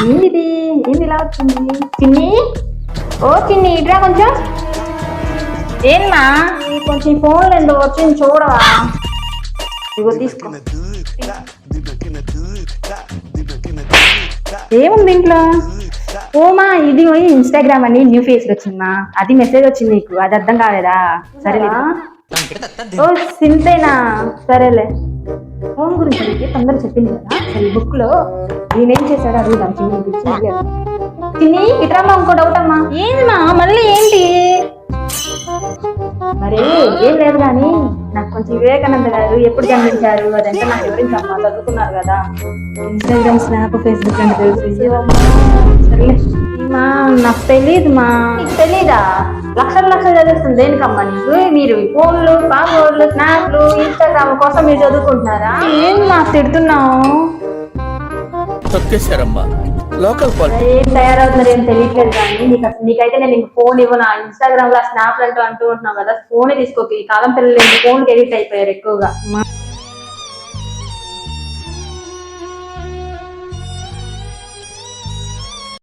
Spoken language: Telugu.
ఏంటిది ఏంది ఇలా వచ్చింది? చిన్ని, ఓ చిన్ని ఇట్రా కొంచెం. ఏమ్మా? కొంచెం ఈ ఫోన్లో ఎందుకు వచ్చింది చూడవా? ఇగో తీసుకో. ఏముంది ఇంట్లో? ఓమా ఇది ఇన్స్టాగ్రామ్ అని న్యూ ఫేస్ వచ్చిందా, అది మెసేజ్ వచ్చింది నీకు, అది అర్థం కాలేదా? సరేనా? ఓ సింతేనా, సరేలే. ఫోన్ గురించి అడిగితే తొందర చెప్పింది కదా. సరే బుక్ లో నేనేం చేశాడో అడుగుదాం చిన్ని గురించి. చిన్ని ఇట్రమ్మా, ఇంకో డౌట్ అమ్మా. ఏందమ్మా మళ్ళీ ఏంటి? మరి ఏం లేదు కానీ నాకు కొంచెం వివేకానంద గారు ఎప్పుడు జన్మించారు అదంటే నాకు వివరించమ్మా, చదువుకున్నారు కదా. ఇన్స్టాగ్రామ్, స్నాప్, ఫేస్బుక్ అంటే తెలుసు. సరేలే మా నాకు తెలీదు మా. నీకు తెలీదా? లక్షలు లక్షలు చదువుతుంది దేనికమ్మా నీకు? మీరు ఫోన్లు, పాస్వర్డ్లు, స్నాప్లు, ఇన్స్టాగ్రామ్ కోసం మీరు చదువుకుంటున్నారా? ఏం మా తిడుతున్నావు? తొక్కేశారమ్మా లోకల్ పాలిటిక్స్. ఏం తయారవుతున్నారు ఏం తెలియట్లేదు కానీ నీకైతే నేను ఇంక ఫోన్ ఇవ్వను. ఇన్స్టాగ్రామ్ లో స్నాప్ అంటూ ఉంటున్నావు కదా, ఫోనే తీసుకోక. ఈ కాలం పిల్లలు ఫోన్కి ఎడిక్ట్ అయిపోయారు ఎక్కువగా.